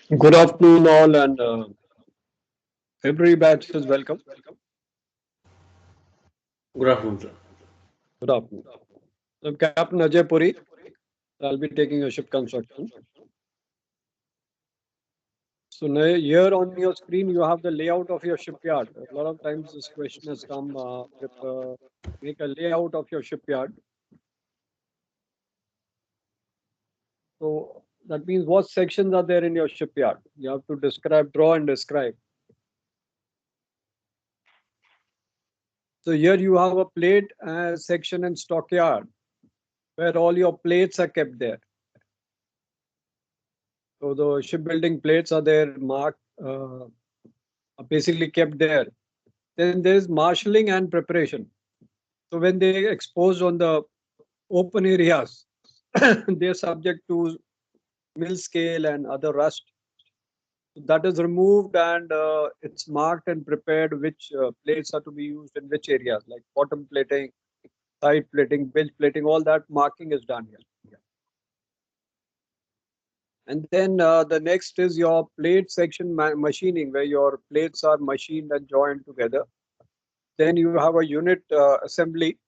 Good afternoon, all, and every batch is welcome. Good afternoon, sir. Good afternoon. I'm Captain Ajay Puri. I'll be taking a ship construction. So now here on your screen, you have the layout of your shipyard. A lot of times this question has come with make a layout of your shipyard. So that means what sections are there in your shipyard? You have to describe, draw, and describe. So here you have a plate section and stockyard where all your plates are kept there. So the shipbuilding plates are there marked, are basically kept there. Then there's marshalling and preparation. So when they exposed on the open areas, they're subject to mill scale and other rust. That is removed and it's marked and prepared which plates are to be used in which areas, like bottom plating, side plating, bilge plating, all that marking is done here. And then the next is your plate section machining, where your plates are machined and joined together. Then you have a unit assembly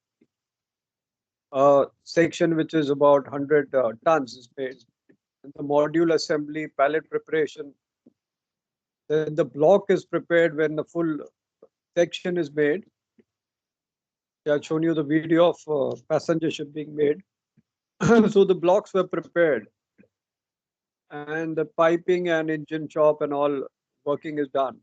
section, which is about 100 tons is made. And the module assembly, pallet preparation. Then the block is prepared when the full section is made. I've shown you the video of passenger ship being made. So the blocks were prepared. And the piping and engine shop and all working is done.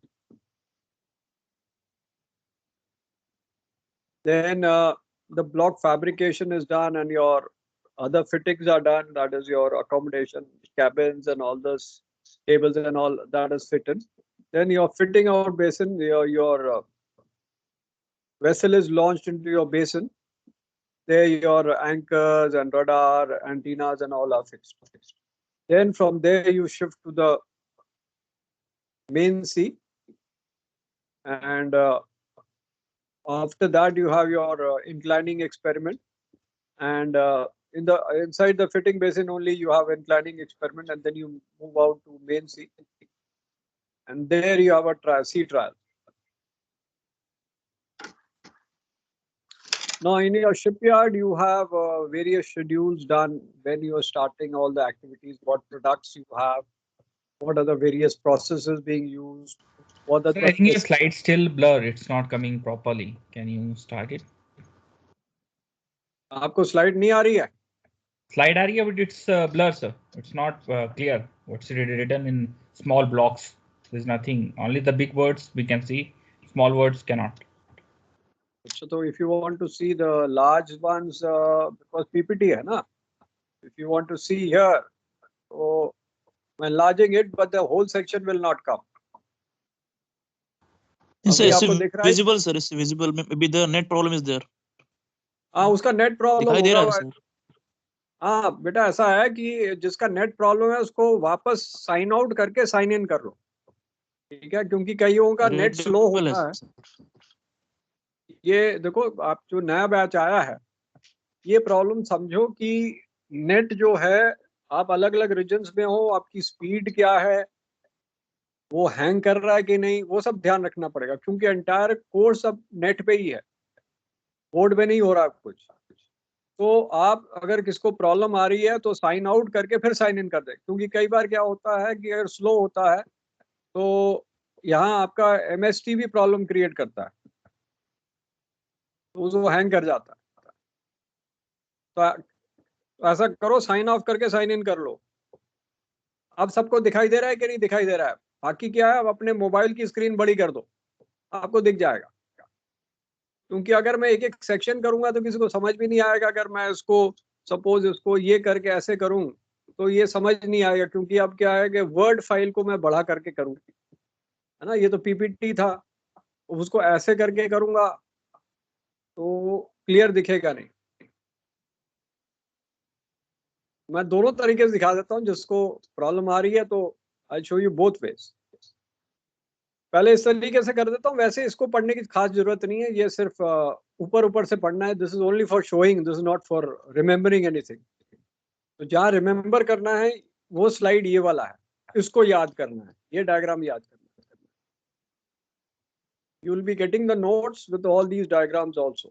Then the block fabrication is done and your other fittings are done. That is your accommodation, cabins and all those tables and all that is fitted. Then your fitting out basin, your vessel is launched into your basin. There your anchors and radar, antennas and all are fixed. Then from there you shift to the main sea. And after that you have your inclining experiment. And inside the fitting basin only you have inclining experiment, and then you move out to main sea, and there you have a sea trial. Now in your shipyard you have various schedules done when you are starting all the activities, what products you have, what are the various processes being used, what are Sir, I the think your slide still blur. It's not coming properly. Can you start it? आपको slide नहीं आ रही है? Slide area, but it's blur, sir. It's not clear. What's written in small blocks? There's nothing. Only the big words we can see. Small words cannot. So if you want to see the large ones, because PPT है ना, if you want to see here, so I'm enlarging it, but the whole section will not come. It's आपको दिख रहा है? visible, sir. It's visible. Maybe the net problem is there. हाँ, उसका net problem दिखाई दे रहा है होगा। सर। हाँ बेटा, ऐसा है कि जिसका नेट प्रॉब्लम है उसको वापस साइन आउट करके साइन इन कर लो, ठीक है, क्योंकि कईयों का नेट स्लो होता है। ये देखो, आप जो नया बैच आया है, ये प्रॉब्लम समझो कि नेट जो है, आप अलग अलग रीजन्स में हो, आपकी स्पीड क्या है, वो हैंग कर रहा है कि नहीं, वो सब ध्यान रखना पड़ेगा, क्योंकि एंटायर कोर्स अब नेट पे ही है, बोर्ड पे नहीं हो रहा कुछ। तो आप अगर किसको प्रॉब्लम आ रही है तो साइन आउट करके फिर साइन इन कर दे, क्योंकि कई बार क्या होता है कि अगर स्लो होता है तो यहाँ आपका MST भी प्रॉब्लम क्रिएट करता है, तो वो हैंग कर जाता है। तो ऐसा करो, साइन ऑफ करके साइन इन कर लो। अब सबको दिखाई दे रहा है कि नहीं दिखाई दे रहा है? बाकी क्या है, अब अपने मोबाइल की स्क्रीन बड़ी कर दो, आपको दिख जाएगा, क्योंकि अगर मैं एक एक सेक्शन करूंगा तो किसी को समझ भी नहीं आएगा। अगर मैं इसको सपोज इसको ये करके ऐसे करूं तो ये समझ नहीं आएगा, क्योंकि अब क्या है कि वर्ड फाइल को मैं बड़ा करके करूं, है ना, ये तो PPT था, उसको ऐसे करके करूंगा तो क्लियर दिखेगा नहीं। मैं दोनों तरीके से दिखा देता हूं, जिसको प्रॉब्लम आ रही है तो I show you both ways. पहले इस तरीके से कर देता हूँ, वैसे इसको पढ़ने की खास जरूरत नहीं है, ये सिर्फ ऊपर ऊपर से पढ़ना है। This is only for showing, this is not for remembering anything. तो जहाँ रिमेम्बर करना है वो स्लाइड ये वाला है, इसको याद करना है, ये डायग्राम याद करना है. You will be getting the notes with all these diagrams also.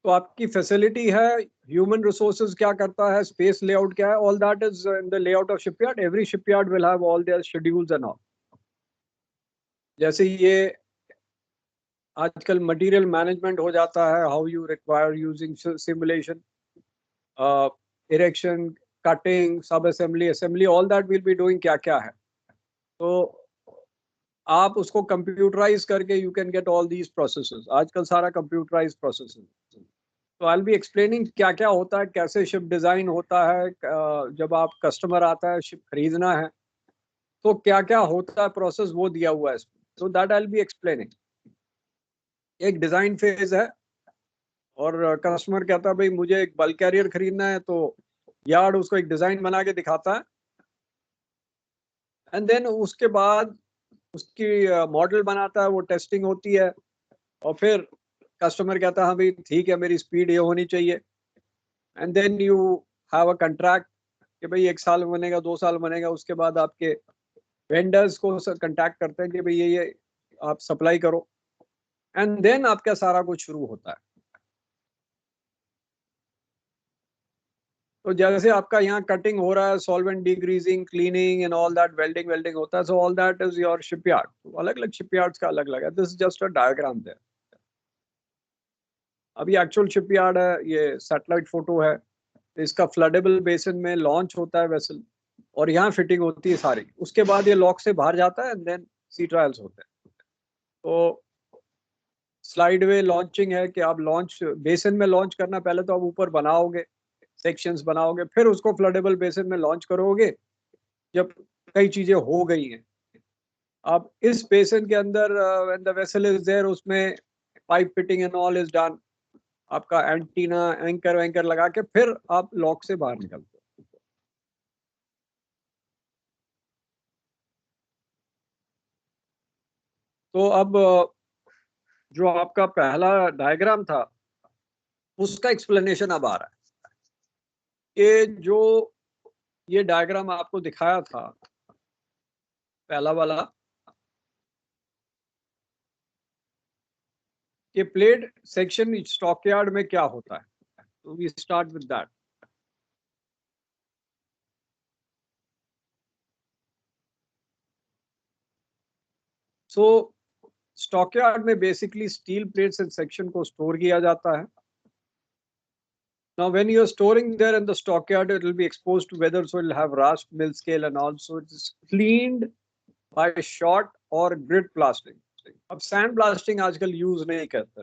तो आपकी फैसिलिटी है, ह्यूमन रिसोर्सेज क्या करता है, स्पेस लेआउट क्या है, all that is in the layout of shipyard. Every shipyard will have all their schedules and all. जैसे ये आजकल मटेरियल मैनेजमेंट हो जाता है, how you require using simulation, erection, cutting, sub assembly, assembly, all that will be doing क्या क्या है. तो आप उसको कंप्यूटराइज करके you can get all these processes. आजकल सारा कंप्यूटराइज प्रोसेस है. तो आई विल बी एक्सप्लेनिंग क्या क्या होता है, कैसे शिप डिजाइन होता है, जब आप कस्टमर आता है शिप खरीदना है तो क्या क्या होता है प्रोसेस, वो दिया हुआ है इसमें. तो that I will be explaining. एक डिजाइन फेज है और कस्टमर कहता है भाई मुझे एक बल्क कैरियर खरीदना है, तो यार्ड उसको एक डिजाइन बना के दिखाता है एंड देन उसके बाद उसकी मॉडल बनाता है, वो टेस्टिंग होती है और फिर कस्टमर कहता है हाँ भाई ठीक है मेरी स्पीड ये होनी चाहिए. And then you have a contract कि भाई 1 साल बनेगा, 2 साल बनेगा. उसके बाद आपके वेंडर्स को कंटैक्ट करते हैं कि भाई ये आप सप्लाई करो एंड देन आपका सारा कुछ शुरू होता है. तो जैसे आपका यहाँ कटिंग हो रहा है, solvent degreasing, cleaning and all that, welding होता है. So all that is your shipyard. अलग अलग शिपयार्ड्स का अलग अलग है. This is just a diagram there. अभी एक्चुअल शिपयार्ड है, ये सैटेलाइट फोटो है. इसका फ्लडेबल बेसिन में लॉन्च होता है वेसल और यहाँ फिटिंग होती है सारी. उसके बाद ये लॉक से बाहर जाता है एंड देन सी ट्रायल्स होते हैं. तो स्लाइड वे लॉन्चिंग है कि आप लॉन्च बेसिन में लॉन्च करना, पहले तो आप ऊपर बनाओगे, सेक्शंस बनाओगे, फिर उसको फ्लडेबल बेसिन में लॉन्च करोगे जब कई चीजें हो गई हैं. अब इस बेसिन के अंदर when the vessel is there, उसमें pipe fitting and all is done. आपका एंटीना, एंकर वैंकर लगा के फिर आप लॉक से बाहर निकलते हो. तो अब जो आपका पहला डायग्राम था उसका एक्सप्लेनेशन अब आ रहा है कि जो ये डायग्राम आपको दिखाया था पहला वाला, कि प्लेट सेक्शन स्टॉकयार्ड में क्या होता है. तो we start with that. So stockyard में basically steel plates and section को स्टोर किया जाता है. Now, when you are storing there in the stockyard, it will be exposed to weather, so it will have rust, mill scale, and also it is cleaned by shot or grit blasting. अब sand blasting आजकल use नहीं करते.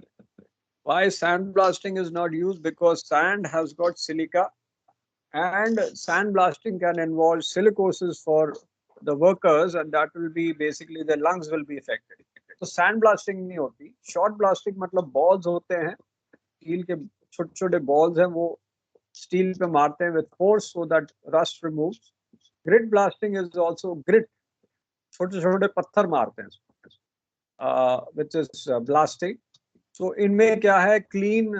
Why sand blasting is not used? Because sand has got silica, and sand blasting can involve silicosis for the workers, and that will be basically their lungs will be affected. तो sand blasting नहीं होती. Shot blasting मतलब balls होते हैं, steel के छोटे छोटे balls हैं, वो स्टील पे मारते हैं with force so that rust removes. Grit blasting is also grit, छोटे छोटे पत्थर मारते हैं which is blasting. So इनमें क्या है, clean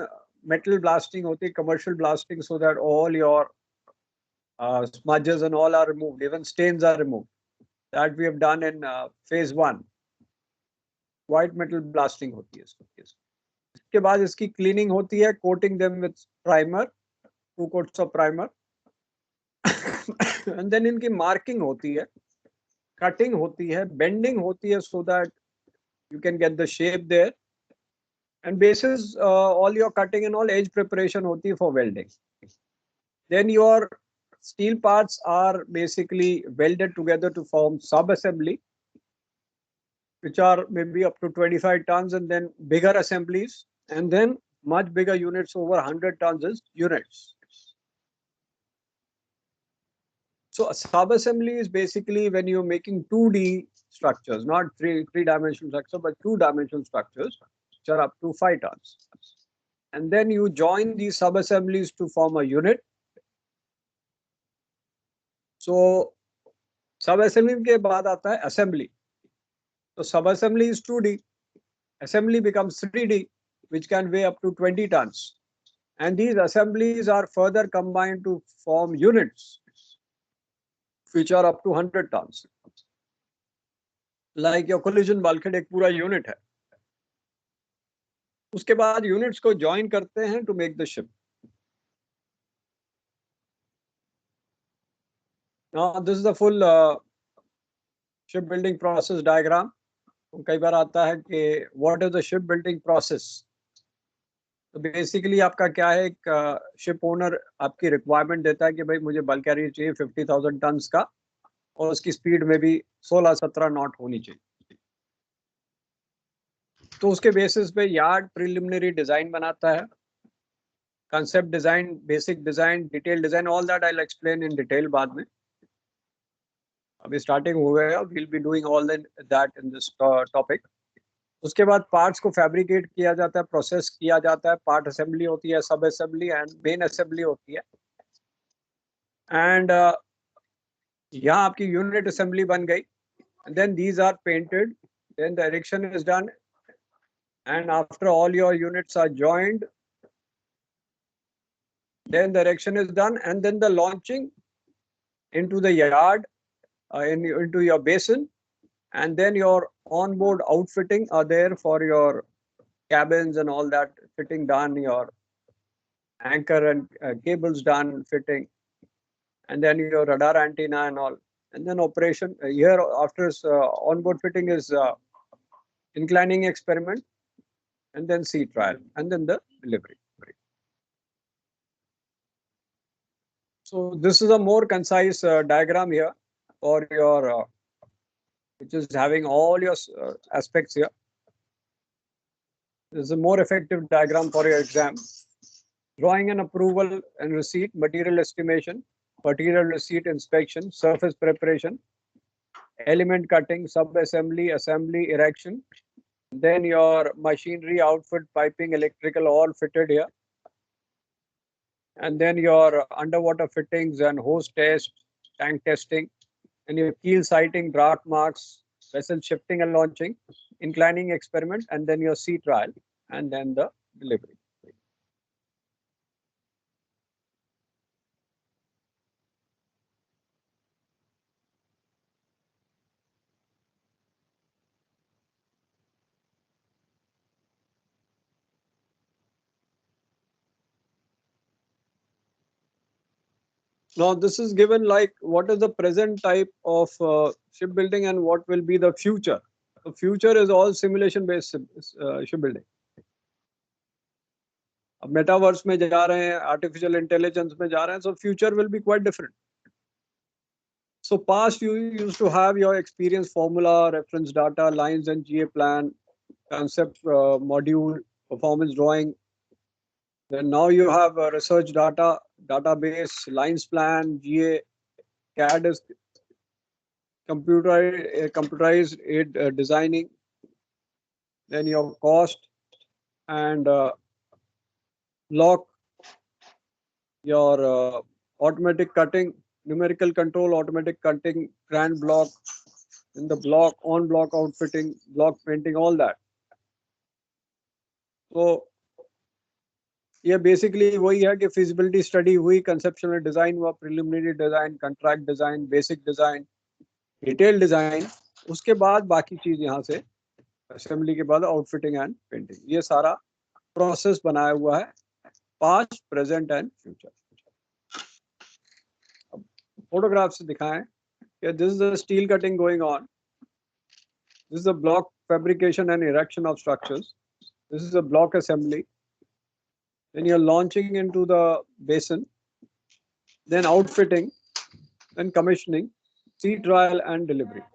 metal blasting होती है, commercial blasting, so that all your smudges and all are removed, even stains are removed. That we have done in phase 1. White metal blasting होती है इसके बाद इसकी cleaning होती है, coating them with primer, 2 coats of primer. And then इनकी marking होती है, cutting होती है, bending होती है, so that you can get the shape there. And basis all your cutting and all, edge preparation होती है for welding. Then your steel parts are basically welded together to form sub-assembly, which are maybe up to 25 tons, and then bigger assemblies, and then much bigger units over 100 tons as units. So a sub-assembly is basically when you're making 2D structures, not three-dimensional structure, but 2-dimensional structures, which are up to 5 tons. And then you join these sub-assemblies to form a unit. So sub-assembly के बाद आता है assembly. So sub-assembly is 2D. Assembly becomes 3D, which can weigh up to 20 tons. And these assemblies are further combined to form units, which are up to 100 tons. Like your collision bulkhead एक पूरा unit है. उसके बाद units को join करते हैं to make the ship. Now this is the full shipbuilding process diagram. कई बार आता है कि what is the shipbuilding process? तो बेसिकली आपका क्या है, एक शिप ओनर आपकी रिक्वायरमेंट देता है कि भाई मुझे बल्क कैरियर चाहिए 50,000 टन्स का और उसकी स्पीड में भी 16-17 नॉट होनी चाहिए. तो उसके बेसिस पे यार्ड प्रिलिमिनरी डिजाइन बनाता है, concept design, basic design, detail design, all that I will explain in detail बाद में. अभी स्टार्टिंग हो गया, we will be doing all that in this topic. उसके बाद पार्ट्स को फैब्रिकेट किया जाता है, प्रोसेस किया जाता है, पार्ट असेंबली होती है, सब असेंबली एंड मेन असेंबली होती है. एंड यहाँ आपकी यूनिट असेंबली बन गई. Then these are painted, then the erection is done, and after all your units are joined, then the erection is done, and then the launching into the yard, into your basin, and then your onboard outfitting are there for your cabins and all that fitting done, your anchor and cables done fitting, and then your radar antenna and all, and then operation here after onboard fitting is inclining experiment, and then sea trial, and then the delivery. So this is a more concise diagram here for your which is having all your aspects here. This is a more effective diagram for your exam. Drawing and approval and receipt, material estimation, material receipt inspection, surface preparation, element cutting, sub-assembly, assembly, erection. Then your machinery, outfit, piping, electrical, all fitted here. And then your underwater fittings and hose test, tank testing, and your keel sighting, draft marks, vessel shifting and launching, inclining experiment, and then your sea trial, and then the delivery. Now this is given like what is the present type of shipbuilding and what will be the future. The future is all simulation based shipbuilding. अब metaverse में जा रहे हैं, artificial intelligence में जा रहे हैं, so future will be quite different. So past you used to have your experience formula, reference data, lines and GA plan, concept module, performance drawing. Then now you have research data, database, lines plan, GA, CAD is computerized aid designing. Then your cost and block, your automatic cutting, numerical control, automatic cutting, grand block, in the block, on block outfitting, block painting, all that. So ये basically वही है कि feasibility study हुई, conceptual design हुआ, preliminary design, contract design, basic design, detail design, उसके बाद बाकी चीज यहाँ से असेंबली के बाद आउटफिटिंग एंड पेंटिंग, ये सारा प्रोसेस बनाया हुआ है पास्ट, प्रेजेंट एंड फ्यूचर. अब फोटोग्राफ से दिखाएं कि this is the steel cutting going on, this is the block fabrication and erection of structures, this is the block assembly. Then you're launching into the basin, then outfitting, then commissioning, sea trial and delivery.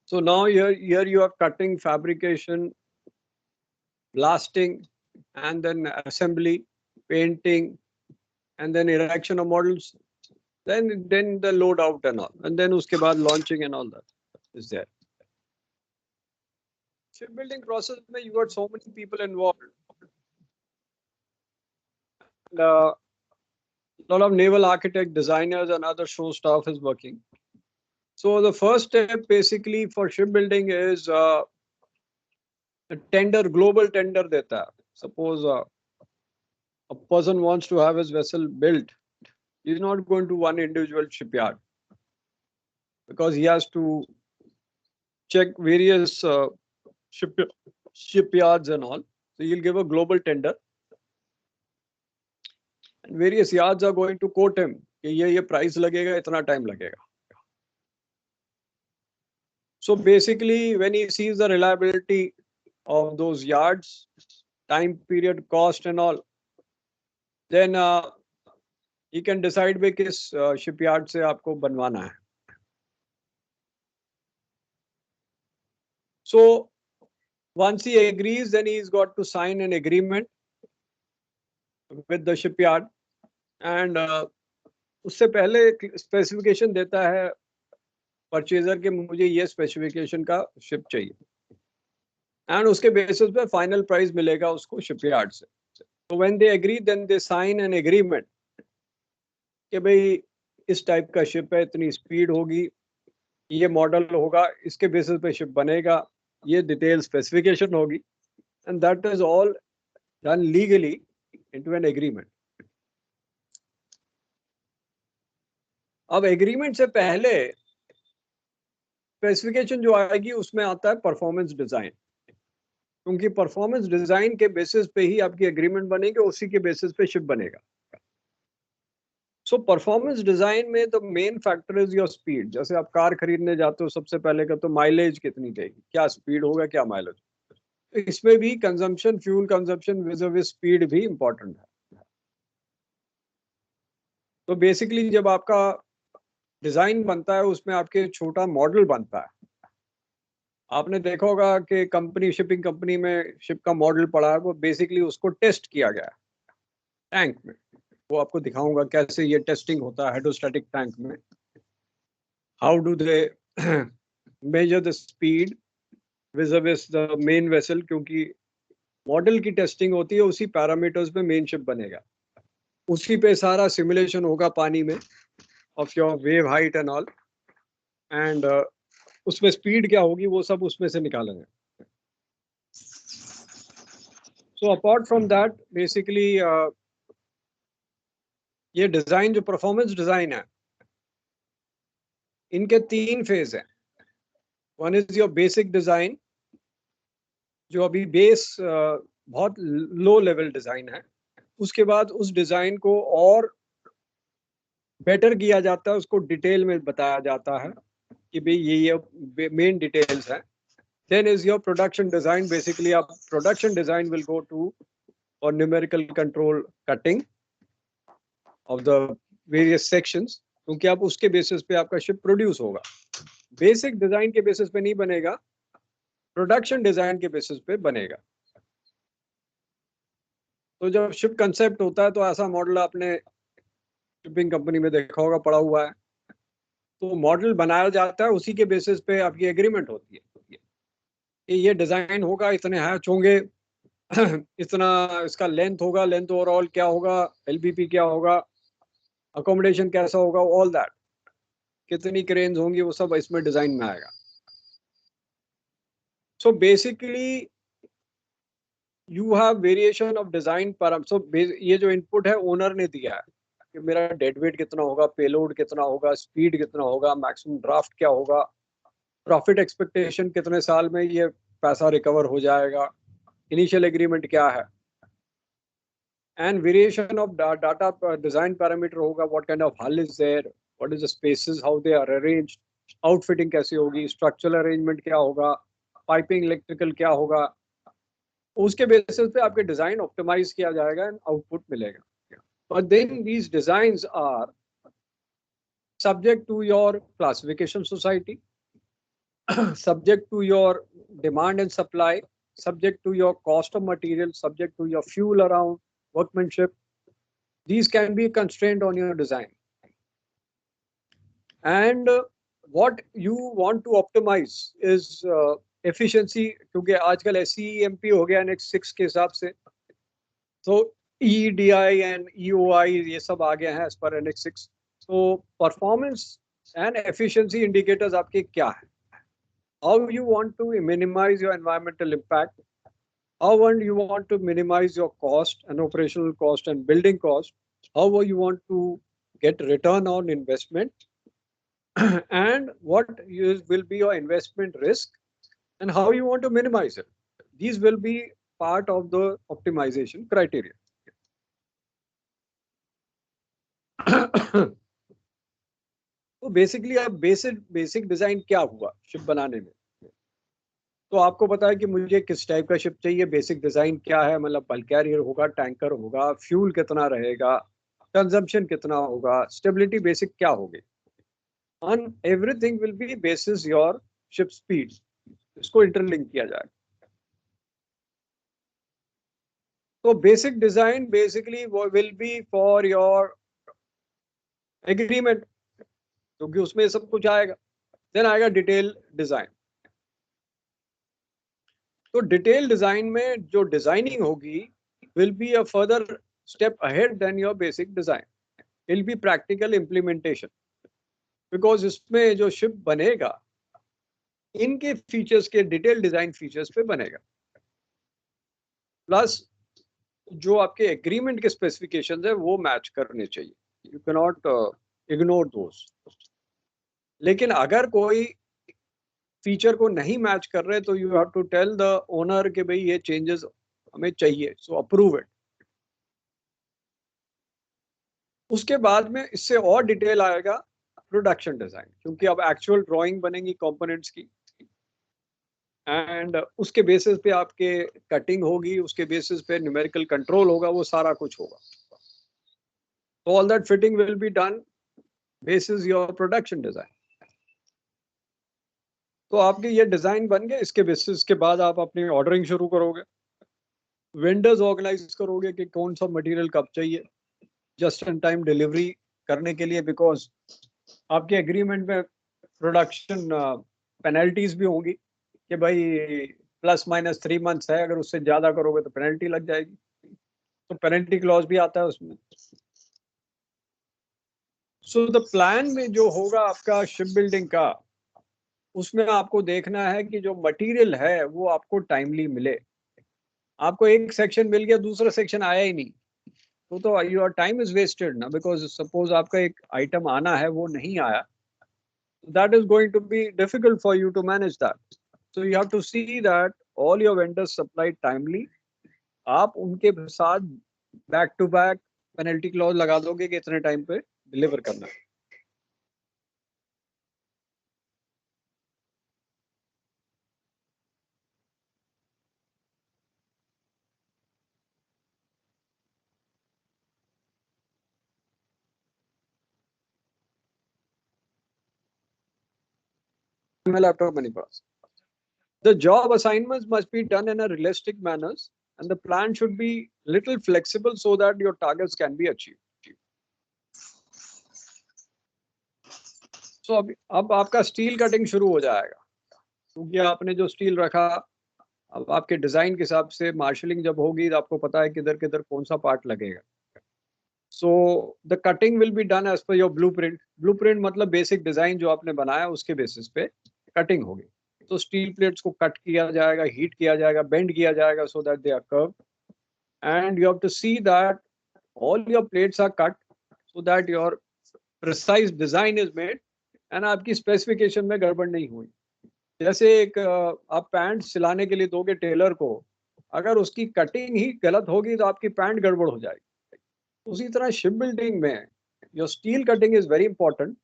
So now here you are cutting, fabrication, blasting, and then assembly, painting, and then erection of models, then the load out and all, and then uske baad launching and all that is there. shipbuilding process में you got so many people involved. A lot of naval architect, designers, and other show staff is working. So the first step basically for shipbuilding is a tender, global tender deta hai. Suppose a person wants to have his vessel built. He's not going to one individual shipyard because he has to check various shipyards and all. So he'll give a global tender. And various yards are going to quote him कि ये price लगेगा, इतना time लगेगा. So basically, when he sees the reliability of those yards, time period, cost and all, then he can decide by किस shipyard से आपको बनवाना है. So once he agrees, then he's got to sign an agreement with the shipyard, and उससे पहले specification देता है purchaser के मुझे ये स्पेसिफिकेशन का शिप चाहिए, एंड उसके बेसिस पे फाइनल प्राइस मिलेगा उसको शिपयार्ड से. तो when they agree then they sign an agreement कि भाई इस टाइप का शिप है, इतनी स्पीड होगी, ये मॉडल होगा, इसके बेसिस पे शिप बनेगा, ये डिटेल स्पेसिफिकेशन होगी, and that is all done legally into an agreement. अब एग्रीमेंट से पहले स्पेसिफिकेशन जो आएगी उसमें आता है परफॉर्मेंस डिजाइन, क्योंकि परफॉर्मेंस डिजाइन के बेसिस पे ही आपकी एग्रीमेंट बनेगी, उसी के बेसिस पे शिप बनेगा. सो परफॉर्मेंस डिजाइन में the main factor is your speed. जैसे आप कार खरीदने जाते हो, सबसे पहले का तो माइलेज कितनी देगी, क्या स्पीड होगा, क्या माइलेज. तो इसमें भी कंजम्पशन, फ्यूल कंजम्पशन विज़ स्पीड भी इंपॉर्टेंट है. तो बेसिकली जब आपका डिजाइन बनता है उसमें आपके छोटा मॉडल बनता है. आपने देखा होगा कि कंपनी, शिपिंग कंपनी में शिप का मॉडल पड़ा है, वो बेसिकली उसको टेस्ट किया गया है टैंक में. वो आपको दिखाऊंगा कैसे ये टेस्टिंग होता है हाइड्रोस्टैटिक टैंक में. How do they measure the speed विज़ the main vessel, क्योंकि मॉडल की टेस्टिंग होती है, उसी पैरामीटर्स पे मेन शिप बनेगा, उसी पे सारा सिमुलेशन होगा पानी में of your wave height and all, and उसमें स्पीड क्या होगी वो सब उसमें से निकालेंगे. So apart from that, basically ये डिजाइन जो परफॉर्मेंस डिजाइन है, इनके 3 फेज हैं. One is your basic design, जो अभी बेस बहुत लो लेवल डिजाइन है. उसके बाद उस डिजाइन को और बेटर किया जाता है, उसको डिटेल में बताया जाता है कि भाई ये मेन डिटेल्स हैं. Then is your production design. Basically आप production design will go to और numerical control cutting of the various sections, क्योंकि आप उसके बेसिस पे आपका शिप प्रोड्यूस होगा. बेसिक डिजाइन के बेसिस पे नहीं बनेगा, प्रोडक्शन डिजाइन के बेसिस पे बनेगा. तो जब शिप कंसेप्ट होता है तो ऐसा मॉडल आपने शिपिंग कंपनी में देखा होगा पड़ा हुआ है. तो मॉडल बनाया जाता है, उसी के बेसिस पे आपकी एग्रीमेंट होती है कि ये डिजाइन होगा, इतने हैच होंगे, इतना इसका लेंथ होगा, लेंथ ओवरऑल क्या होगा, एलबीपी क्या होगा, अकोमोडेशन कैसा होगा, ऑल दैट, कितनी क्रेन्स होंगी, वो सब इसमें डिजाइन में आएगा. So basically you have variation of design parameters. So ये जो इनपुट है ओनर ने दिया है कि मेरा डेड वेट कितना होगा, पेलोड कितना होगा, स्पीड कितना होगा, मैक्सिमम ड्राफ्ट क्या होगा, प्रॉफिट एक्सपेक्टेशन कितने साल में ये पैसा रिकवर हो जाएगा, इनिशियल एग्रीमेंट क्या है, and variation of data design parameter होगा. What kind of hull is there, what is the spaces, how they are arranged, outfitting कैसी होगी, स्ट्रक्चरल अरेंजमेंट क्या होगा, पाइपिंग इलेक्ट्रिकल क्या होगा. उसके बेसिस पे आपके डिजाइन ऑप्टिमाइज किया जाएगा एंड आउटपुट मिलेगा. But then these designs are subject to your classification society, subject to your demand and supply, subject to your cost of material, subject to your fuel around, workmanship. These can be a constraint on your design. And what you want to optimize is efficiency, क्योंकि आजकल SCEMP हो गया next 6 के हिसाब से, तो EDI and EOI ये सब आ गए हैं एज पर NX 6. तो परफॉर्मेंस एंड एफिशिएंसी इंडिकेटर्स आपके क्या है? How you want to minimize your environmental impact? How you want to minimize your cost and operational cost and building cost? How you want to get return on investment? And what will be your investment risk? And how you want to minimize it? These will be part of the optimization criteria. तो basically अब basic design क्या हुआ ship बनाने में? तो आपको पता है कि मुझे किस टाइप का शिप चाहिए, बेसिक डिजाइन क्या है, मतलब बल्क कैरियर होगा, टैंकर होगा, फ्यूल कितना रहेगा, कंजम्पशन कितना होगा, स्टेबिलिटी बेसिक क्या होगी, on everything will be basis your ship speed. इसको इंटरलिंक किया जाएगा. तो बेसिक डिजाइन बेसिकली वो will be for your agreement, क्योंकि उसमें सब कुछ आएगा. देन आएगा डिटेल डिजाइन. तो डिटेल डिजाइन में जो डिजाइनिंग होगी will be a further step ahead than your basic design. Will be practical implementation, because इसमें जो शिप बनेगा इनके फीचर्स के डिटेल डिजाइन फीचर्स पे बनेगा, प्लस जो आपके एग्रीमेंट के स्पेसिफिकेशंस है वो मैच करने चाहिए. यू कैन नॉट इग्नोर दोस. लेकिन अगर कोई फीचर को नहीं मैच कर रहे तो you have to tell the owner कि भाई ये चेंजेस हमें चाहिए, सो अप्रूव इट. उसके बाद में इससे और डिटेल आएगा प्रोडक्शन डिजाइन, क्योंकि अब एक्चुअल ड्राइंग बनेगी कंपोनेंट्स की, एंड उसके बेसिस पे आपके कटिंग होगी, उसके बेसिस पे न्यूमेरिकल कंट्रोल होगा, वो सारा कुछ होगा. तो all that fitting will be done basis your production design. तो आपके ये डिजाइन बन गए. इसके बेसिस के बाद आप अपनी ऑर्डरिंग शुरू करोगे, वेंडर्स ऑर्गेनाइज करोगे कि कौन सा मटेरियल कब चाहिए, जस्ट इन टाइम डिलीवरी करने के लिए, बिकॉज आपके एग्रीमेंट में प्रोडक्शन पेनल्टीज भी होंगी कि भाई ±3 months है, अगर उससे ज्यादा करोगे तो पेनल्टी लग जाएगी. तो पेनल्टी क्लॉज भी आता है उसमें. सो द प्लान में जो होगा आपका शिप बिल्डिंग का, उसमें आपको देखना है कि जो मटेरियल है वो आपको टाइमली मिले. आपको एक सेक्शन मिल गया, दूसरा सेक्शन आया ही नहीं, तो योर टाइम इज वेस्टेड ना. बिकॉज सपोज आपका एक आइटम आना है, वो नहीं आया, that is going to be difficult for you to manage that. So you have to see that all your vendors supply timely. आप उनके साथ back to back penalty clause लगा दोगे कि इतने टाइम पे डिलीवर करना है. My laptop many parts. The job assignments must be done in a realistic manner, and the plan should be little flexible so that your targets can be achieved. So अब आपका steel cutting शुरू हो जाएगा, क्योंकि आपने जो steel रखा, अब आपके डिजाइन के हिसाब से मार्शलिंग जब होगी तो आपको पता है किधर किधर कौन सा पार्ट लगेगा. So the cutting will be done as per your blueprint. Blueprint मतलब बेसिक डिजाइन जो आपने बनाया उसके बेसिस पे कटिंग होगी. तो स्टील प्लेट्स को कट किया जाएगा, हीट किया जाएगा, बेंड किया जाएगा, so that they are curve. And you have to see that all your plates are cut so that your precise design is made, and आपकी स्पेसिफिकेशन में गड़बड़ नहीं हुई. जैसे एक आप पैंट सिलाने के लिए दोगे टेलर को, अगर उसकी कटिंग ही गलत होगी तो आपकी पैंट गड़बड़ हो जाएगी. उसी तरह शिप बिल्डिंग में your steel cutting is very important.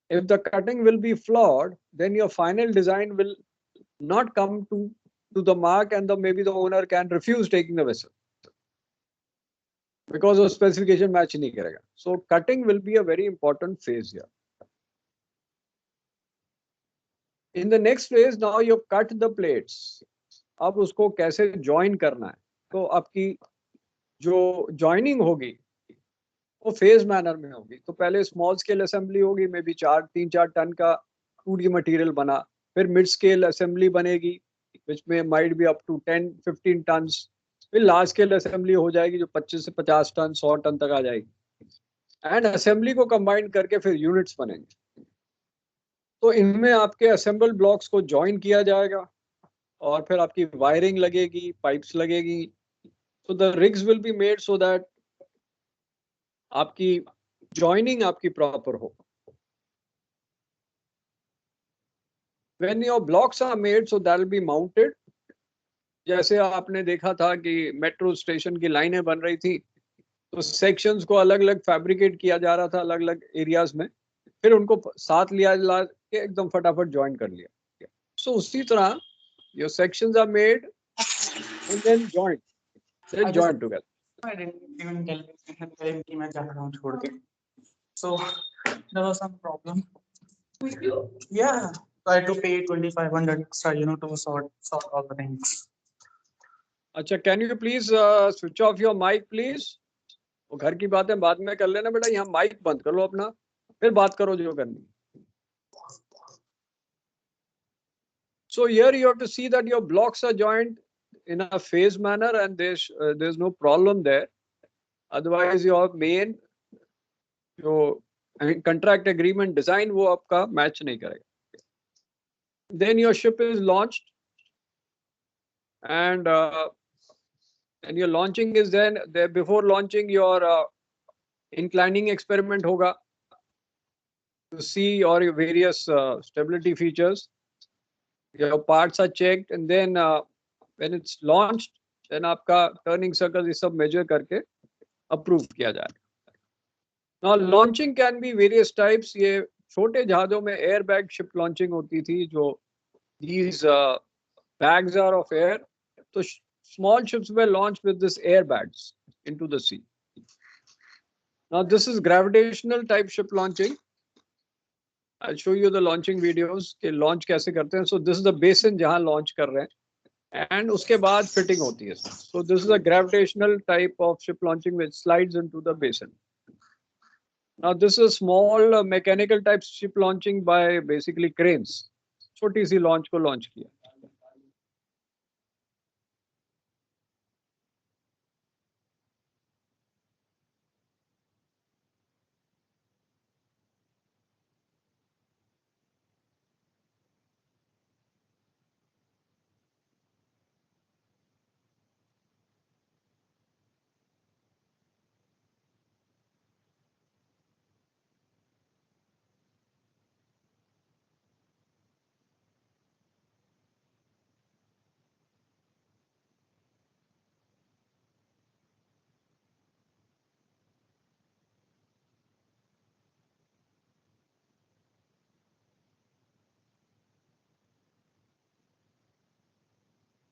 If the cutting will be flawed, then your final design will not come to the mark, and maybe the owner can refuse taking the vessel because of specification match nahi karega. So cutting will be a very important phase here. In the next phase, now you cut the plates. अब उसको कैसे join करना है? तो आपकी जो joining होगी वो फेज मैनर में होगी. तो पहले स्मॉल स्केल असेंबली होगी, मे बी 3-4 टन का 2D मटेरियल बना, फिर मिड स्केल असेंबली बनेगी which may might be up to 10-15 tons, फिर लार्ज स्केल असेंबली हो जाएगी जो 25 से 50 टन 100 टन तक आ जाएगी, एंड असेंबली को कंबाइन करके फिर यूनिट्स बनेंगे। तो इनमें आपके असेंबल ब्लॉक्स को ज्वाइन किया जाएगा और फिर आपकी वायरिंग लगेगी, पाइप्स लगेगी। So the rigs will be made so that आपकी ज्वाइनिंग आपकी प्रॉपर हो। When your blocks are made, so that will be mounted. जैसे आपने देखा था कि मेट्रो स्टेशन की लाइनें बन रही थी, तो सेक्शंस को अलग अलग फैब्रिकेट किया जा रहा था अलग अलग एरियाज में, फिर उनको साथ लिया ला के एकदम फटाफट ज्वाइन कर लिया। सो उसी तरह your sections are made and then joined, then joined together. I didn't even tell him कि मैं जा रहा हूँ छोड़ के. So there was some problem. Yeah, I had to pay 2,500 extra, you know, to sort all the things. अच्छा, can you please switch off your mic please? वो घर की बातें बाद में कर लेना बेटा, यहाँ माइक बंद कर लो अपना, फिर बात करो जो करनी। So here you have to see that your blocks are joined in a phase manner and there's no problem there. Otherwise your main जो contract agreement design वो आपका match नहीं करेगा। Then your ship is launched and your launching is then there. Before launching your inclining experiment hoga to see your various stability features. Your parts are checked and then when it's launched, then आपका turning circle ये सब measure करके approve किया जाएगा। Now launching can be various types. ये छोटे जहाजों में airbag ship launching होती थी, जो these bags are of air. तो small ships were launched with this airbags into the sea. Now this is gravitational type ship launching. I'll show you the launching videos के launch कैसे करते हैं. So this is the basin जहाँ launch कर रहे हैं and उसके बाद fitting होती है. So this is a gravitational type of ship launching which slides into the basin. Now this is small mechanical type ship launching by basically cranes. छोटी सी launch को launch किया.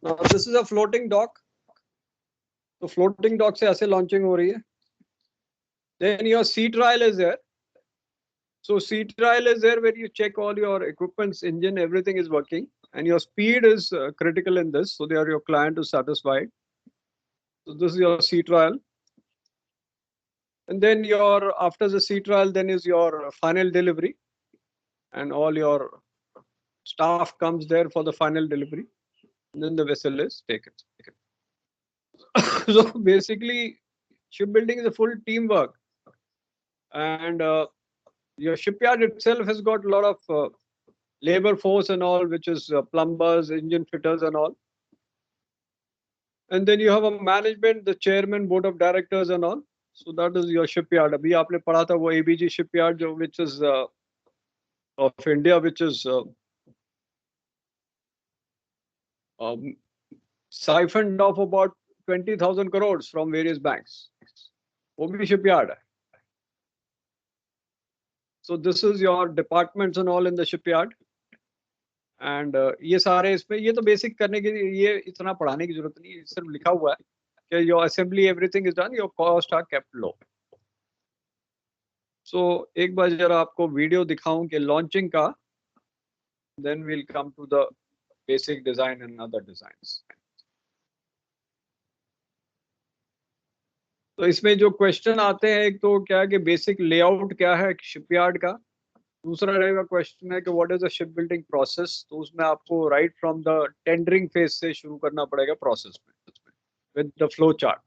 Now this is a floating dock. तो floating dock से ऐसे launching हो रही है. Then your sea trial is there. So sea trial is there where you check all your equipments, engine, everything is working, and your speed is critical in this. So there your client is satisfied. So this is your sea trial. And then your after the sea trial, then is your final delivery, and all your staff comes there for the final delivery. And then the vessel is taken. So basically, shipbuilding is a full teamwork, and your shipyard itself has got a lot of labor force and all, which is plumbers, engine fitters, and all. And then you have a management, the chairman, board of directors, and all. So that is your shipyard. अभी आपने पढ़ा था वो ABG shipyard जो which is of India, which is siphoned off about 20,000 crores from various banks. वो भी shipyard है. So this is your departments and all in the shipyard. And ये सारे इसमें ये तो basic करने के लिए ये इतना पढ़ाने की जरूरत नहीं है, सिर्फ लिखा हुआ है कि your assembly everything is done, your costs are kept low. So एक बार जरा आपको वीडियो दिखाऊं कि launching का, then we'll come to the basic design and other designs. तो इसमें जो क्वेश्चन आते हैं, एक तो क्या है कि बेसिक लेआउट क्या है शिपयार्ड का, दूसरा रहेगा क्वेश्चन है कि what is the ship building process, तो उसमें आपको right from the tendering phase से शुरू करना पड़ेगा प्रोसेस में विद द फ्लो चार्ट.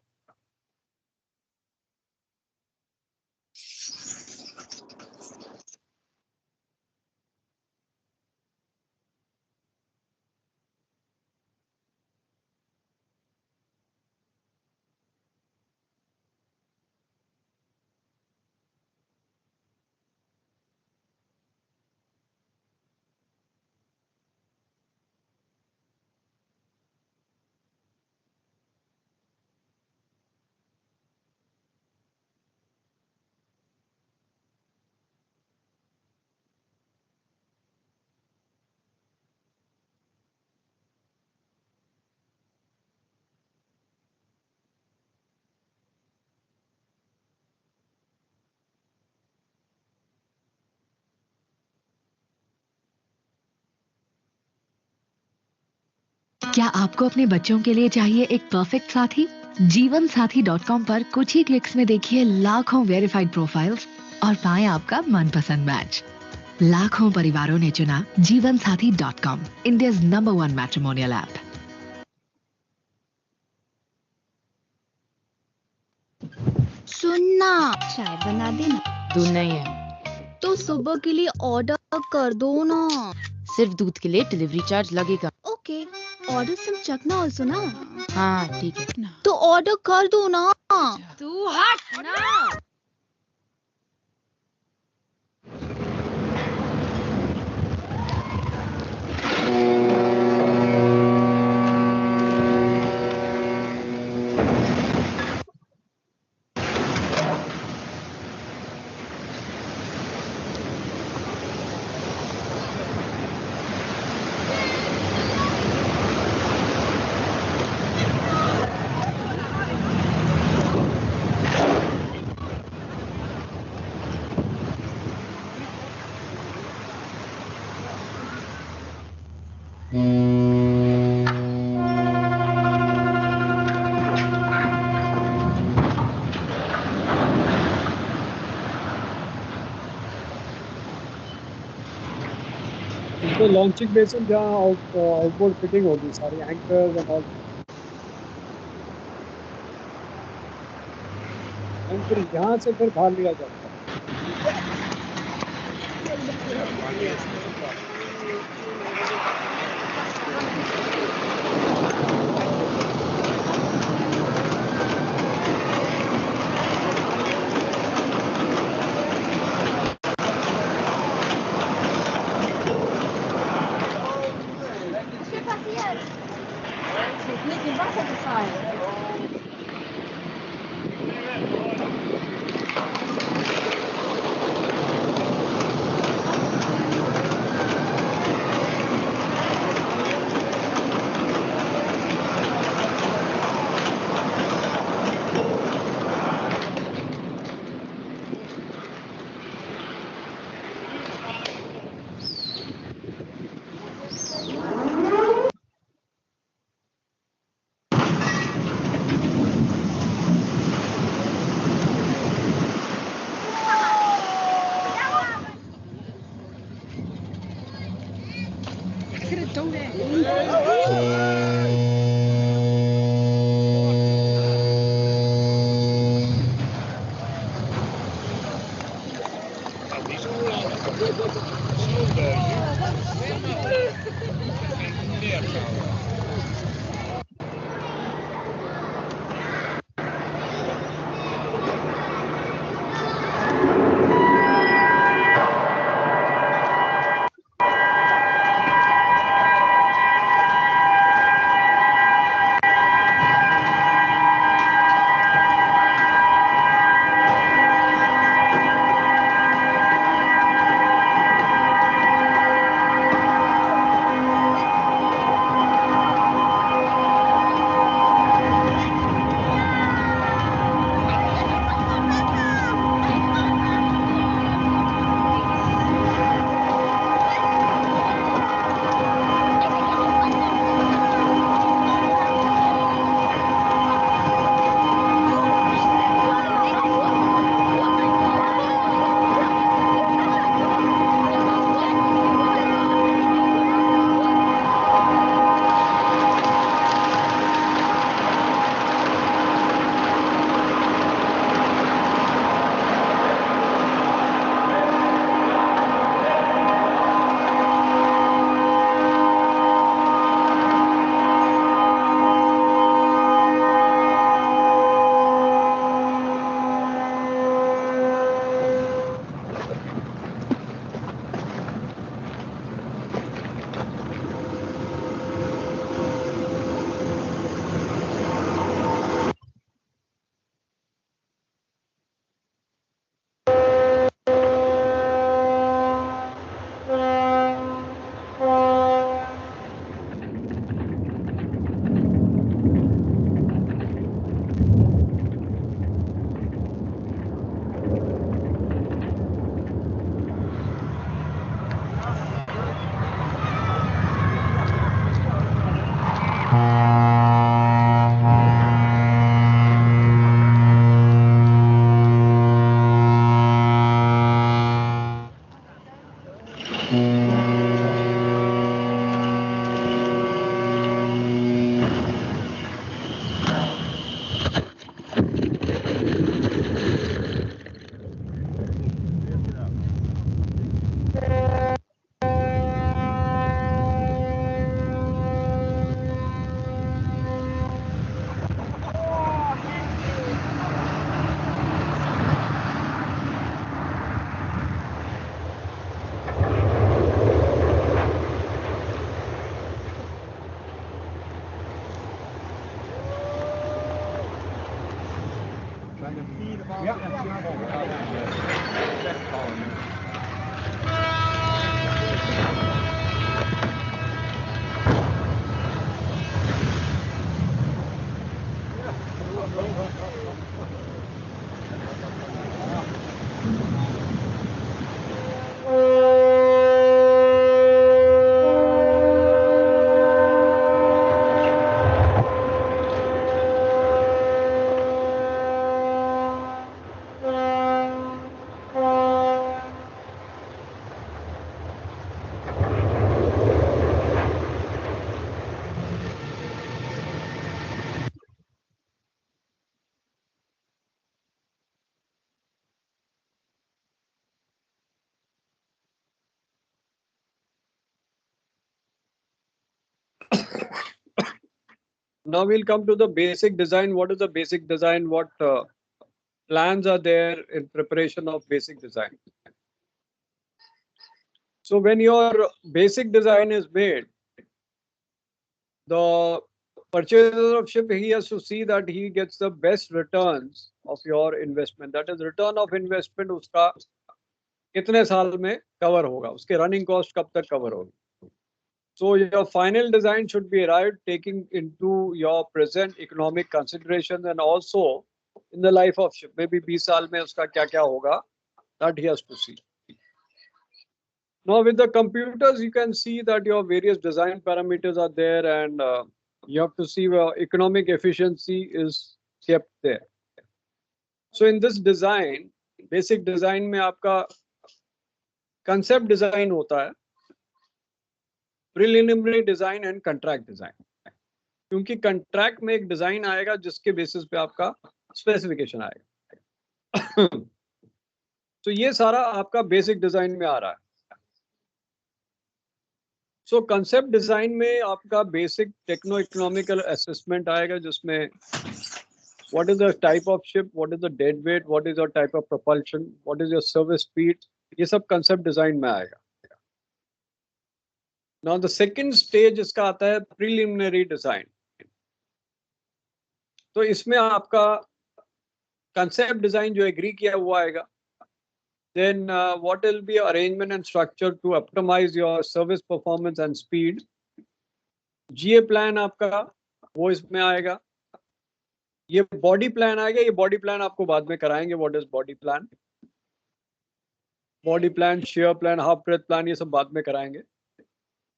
क्या आपको अपने बच्चों के लिए चाहिए एक परफेक्ट साथी? जीवनसाथी.com पर कुछ ही क्लिक्स में देखिए लाखों वेरीफाइड प्रोफाइल्स और पाएं आपका मनपसंद मैच. लाखों परिवारों ने चुना जीवनसाथी.com, इंडियाज नंबर 1 मैट्रिमोनियल ऐप. सुनना, चाय बना देना. दूध नहीं है. तो सुबह के लिए ऑर्डर कर दो ना. सिर्फ दूध के लिए डिलीवरी चार्ज लगेगा. ओके, ऑर्डर सिर्फ चखना और सुना. हाँ ठीक है. तो ऑर्डर कर दो ना. तू हट ना. तो लॉन्चिंग बेसिन जहाँ आउटबोर्ड फिटिंग होगी सारी एंकर्स एंड ऑल, एंड फिर यहाँ से फिर बाहर लिया जाता है. Now we'll come to the basic design. What is the basic design? What plans are there in preparation of basic design? So when your basic design is made, the purchaser of ship, he has to see that he gets the best returns of your investment. That is, return of investment उसका कितने साल में cover होगा, उसके running cost कब तक cover होगी. So your final design should be arrived taking into your present economic considerations and also in the life of ship. Maybe 20 साल में उसका क्या क्या होगा, that he has to see. Now with the computers, you can see that your various design parameters are there, and you have to see where economic efficiency is kept there. So in this design, basic design में आपका concept design होता है, preliminary design and contract design. क्योंकि contract में एक design आएगा जिसके basis पे आपका specification आएगा. तो ये सारा आपका basic design में आ रहा है. So concept design में आपका basic techno-economical assessment आएगा जिसमें what is the type of ship, what is the dead weight, what is your type of propulsion, what is your service speed, ये सब concept design में आएगा. Now the second stage इसका आता है preliminary design. तो इसमें आपका concept design जो agree किया वो आएगा. Then what will be your arrangement and structure to optimize your service performance and speed. GA plan आपका वो इसमें आएगा. ये body plan आएगा. ये body plan आपको बाद में कराएंगे. What is body plan? Body plan, shear plan, half breadth plan ये सब बाद में कराएंगे.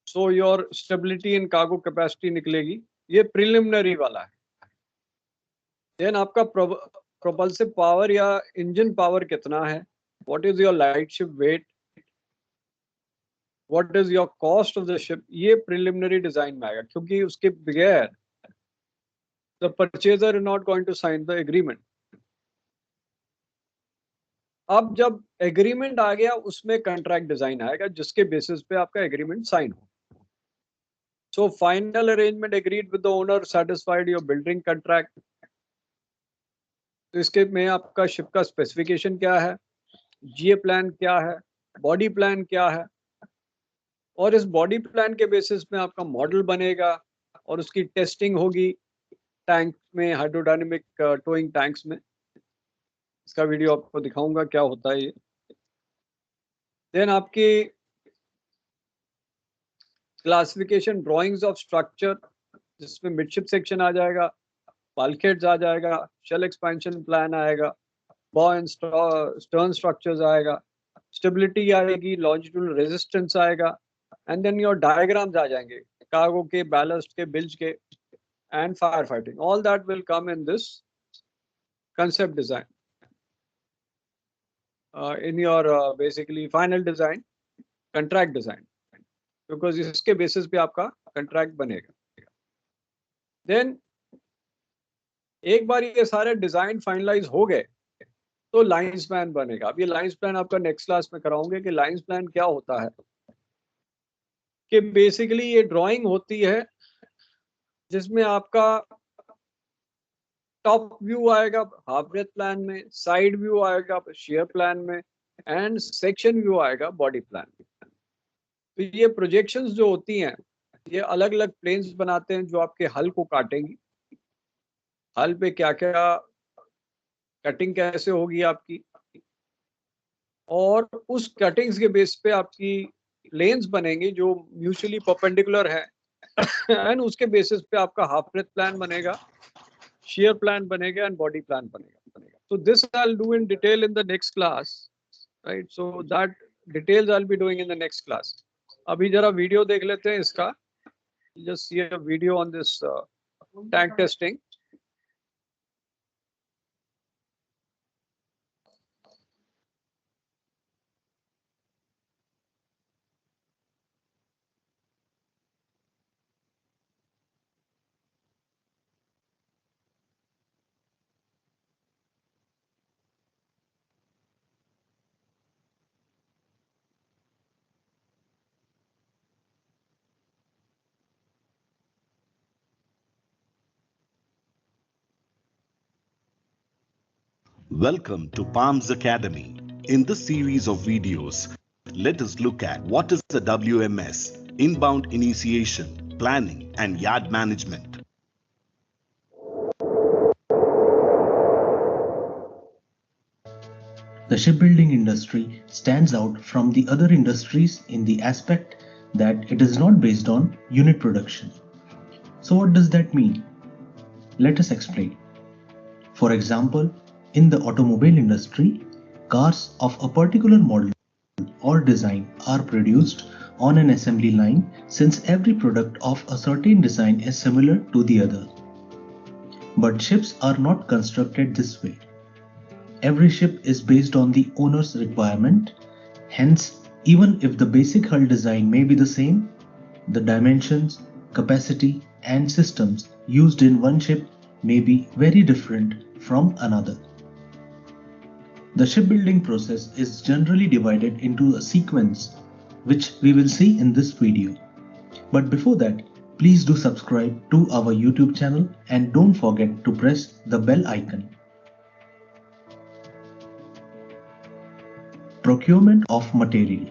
So your stability and cargo capacity निकलेगी. ये preliminary वाला है. Then आपका propulsive power या engine power कितना है? What is your light ship weight? What is your cost of the ship? ये preliminary design में आएगा क्योंकि उसके बगैर the purchaser is not going to sign the agreement. अब जब agreement आ गया उसमें contract design आएगा जिसके basis पे आपका agreement sign हो. So final arrangement agreed with the owner satisfied your building contract. तो इसके में आपका ship का specification क्या है? GA प्लान क्या है, बॉडी प्लान क्या है, और इस बॉडी प्लान के बेसिस में आपका मॉडल बनेगा और उसकी टेस्टिंग होगी टैंक में, हाइड्रोडायनेमिक टोइंग टैंक्स में. इसका वीडियो आपको दिखाऊंगा क्या होता है ये. देन आपकी क्लासिफिकेशन ड्राइंग्स ऑफ स्ट्रक्चर जिसमें मिडशिप सेक्शन आ जाएगा, बाल्कहेड्स आ जाएगा, शेल एक्सपेंशन प्लान आएगा, bow and stern structures आएगा, stability आएगी, longitudinal resistance आएगा, and then your diagrams आ जाएंगे, cargo के, ballast के, bilge के, and firefighting. All that will come in this concept design. In your basically final design. Contract design, because इसके basis पे आपका कंट्रैक्ट बनेगा। देन एक बार ये सारे डिजाइन फाइनलाइज हो गए तो लाइंस प्लान बनेगा। अब ये लाइंस प्लान आपका नेक्स्ट क्लास में कराऊंगे कि लाइंस प्लान क्या होता है। कि बेसिकली ये ड्राइंग होती है जिसमें आपका टॉप व्यू आएगा हाफ ब्रेथ प्लान में, साइड व्यू आएगा शेयर प्लान में, एंड सेक्शन व्यू आएगा बॉडी प्लान में। तो ये प्रोजेक्शंस जो होती हैं ये अलग अलग प्लेन्स बनाते हैं जो आपके हल को काटेंगी। हल पे क्या क्या कटिंग कैसे होगी आपकी, और उस कटिंग्स के बेस पे आपकी लेंस बनेंगी जो म्यूचुअली परपेंडिकुलर है एंड उसके बेसिस पे आपका हाफ ब्रेथ प्लान बनेगा, shear plan banega and body plan banega. So this I'll do in detail in the next class, right? So that details I'll be doing in the next class. अभी जरा video देख लेते हैं इसका. Just see a video on this tank testing. Welcome to Palms Academy. In this series of videos, let us look at what is the WMS, inbound initiation, planning, and yard management. The shipbuilding industry stands out from the other industries in the aspect that it is not based on unit production. So what does that mean? Let us explain. For example, in the automobile industry, cars of a particular model or design are produced on an assembly line since every product of a certain design is similar to the other. But ships are not constructed this way. Every ship is based on the owner's requirement. Hence, even if the basic hull design may be the same, the dimensions, capacity, and systems used in one ship may be very different from another. The shipbuilding process is generally divided into a sequence, which we will see in this video. But before that, please do subscribe to our YouTube channel and don't forget to press the bell icon. Procurement of material.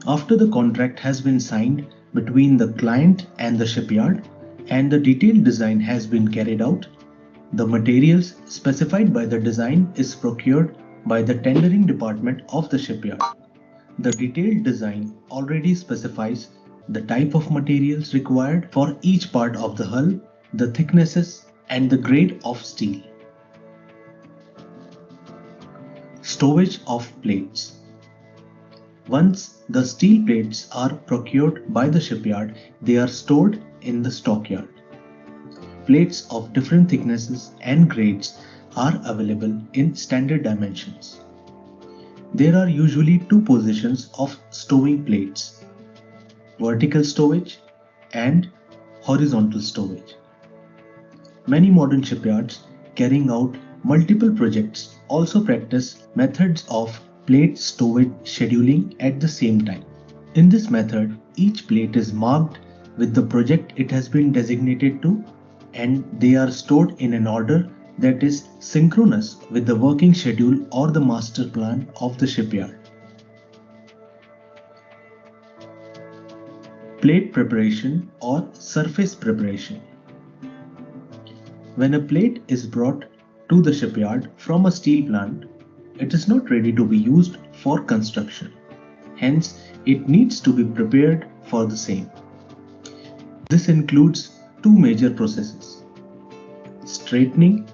After the contract has been signed between the client and the shipyard and the detailed design has been carried out, the materials specified by the design is procured by the tendering department of the shipyard. The detailed design already specifies the type of materials required for each part of the hull, the thicknesses, and the grade of steel. Stowage of plates. Once the steel plates are procured by the shipyard, they are stored in the stockyard. Plates of different thicknesses and grades are available in standard dimensions. There are usually two positions of stowing plates: vertical stowage and horizontal stowage. Many modern shipyards carrying out multiple projects also practice methods of plate stowage scheduling at the same time. In this method, each plate is marked with the project it has been designated to, and they are stored in an order that is synchronous with the working schedule or the master plan of the shipyard. Plate preparation or surface preparation. When a plate is brought to the shipyard from a steel plant, it is not ready to be used for construction. Hence, it needs to be prepared for the same. This includes two major processes: straightening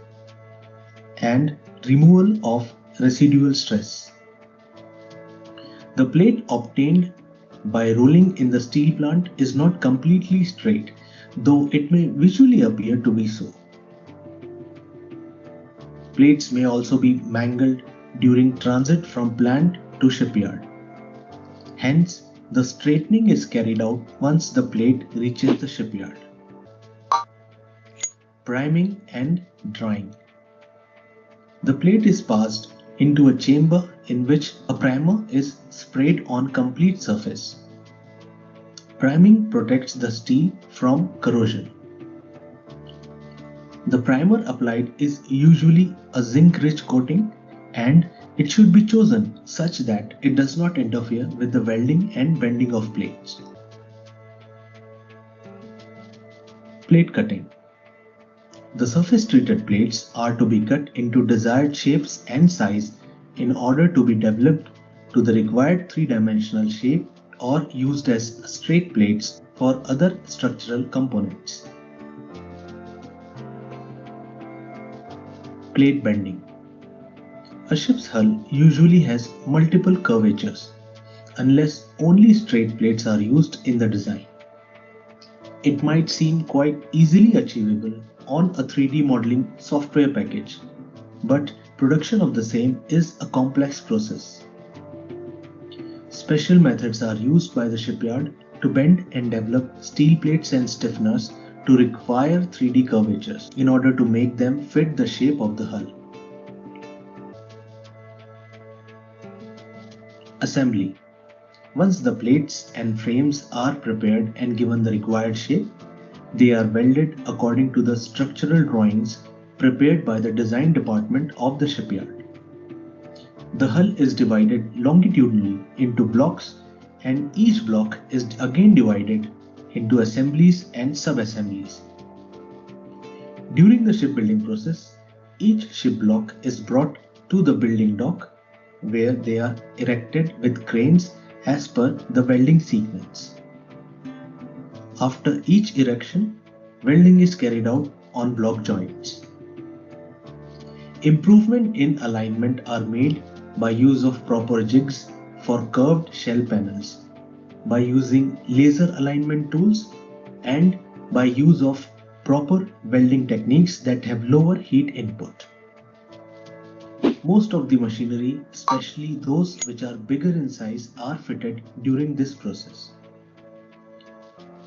and removal of residual stress. The plate obtained by rolling in the steel plant is not completely straight, though it may visually appear to be so. Plates may also be mangled during transit from plant to shipyard. Hence, The straightening is carried out once the plate reaches the shipyard. Priming and drying. The plate is passed into a chamber in which a primer is sprayed on complete surface. Priming protects the steel from corrosion. The primer applied is usually a zinc-rich coating, and it should be chosen such that it does not interfere with the welding and bending of plates. Plate cutting. The surface treated plates are to be cut into desired shapes and size in order to be developed to the required three-dimensional shape or used as straight plates for other structural components. Plate bending. A ship's hull usually has multiple curvatures, unless only straight plates are used in the design. It might seem quite easily achievable on a 3D modeling software package, but production of the same is a complex process. Special methods are used by the shipyard to bend and develop steel plates and stiffeners to require 3D curvatures in order to make them fit the shape of the hull. Assembly. Once the plates and frames are prepared and given the required shape, they are welded according to the structural drawings prepared by the design department of the shipyard. The hull is divided longitudinally into blocks, and each block is again divided into assemblies and sub-assemblies. During the shipbuilding process, each ship block is brought to the building dock, where they are erected with cranes as per the welding sequence. After each erection, welding is carried out on block joints. Improvement in alignment are made by use of proper jigs for curved shell panels, by using laser alignment tools, and by use of proper welding techniques that have lower heat input. Most of the machinery, especially those which are bigger in size, are fitted during this process.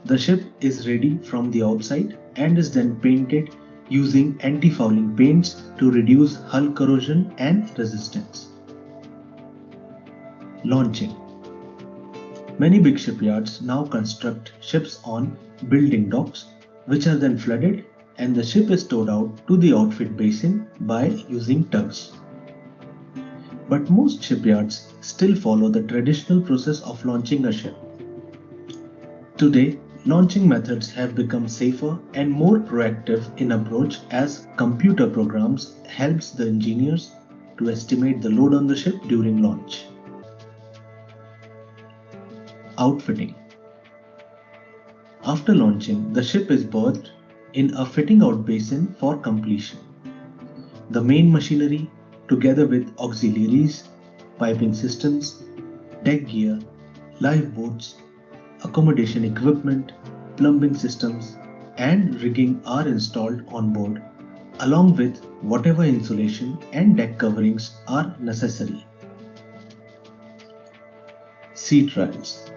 The ship is ready from the outside and is then painted using anti-fouling paints to reduce hull corrosion and resistance. Launching. Many big shipyards now construct ships on building docks, which are then flooded, and the ship is towed out to the outfit basin by using tugs. But most shipyards still follow the traditional process of launching a ship. Today, launching methods have become safer and more proactive in approach, as computer programs helps the engineers to estimate the load on the ship during launch. Outfitting. After launching, the ship is berthed in a fitting out basin for completion. The main machinery, together with auxiliaries, piping systems, deck gear, lifeboats, accommodation equipment, plumbing systems, and rigging are installed on board, along with whatever insulation and deck coverings are necessary. Sea trials.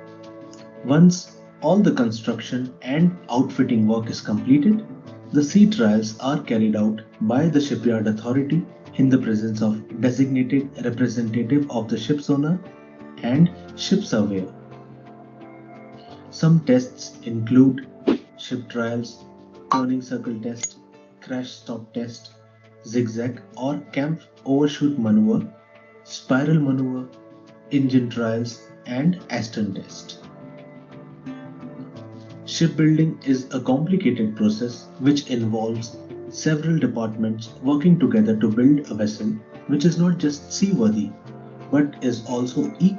Once all the construction and outfitting work is completed, the sea trials are carried out by the shipyard authority in the presence of designated representative of the ship's owner and ship surveyor. Some tests include ship trials, turning circle test, crash stop test, zigzag or camp overshoot maneuver, spiral maneuver, engine trials, and Aston test. Shipbuilding is a complicated process which involves several departments working together to build a vessel which is not just seaworthy but is also equally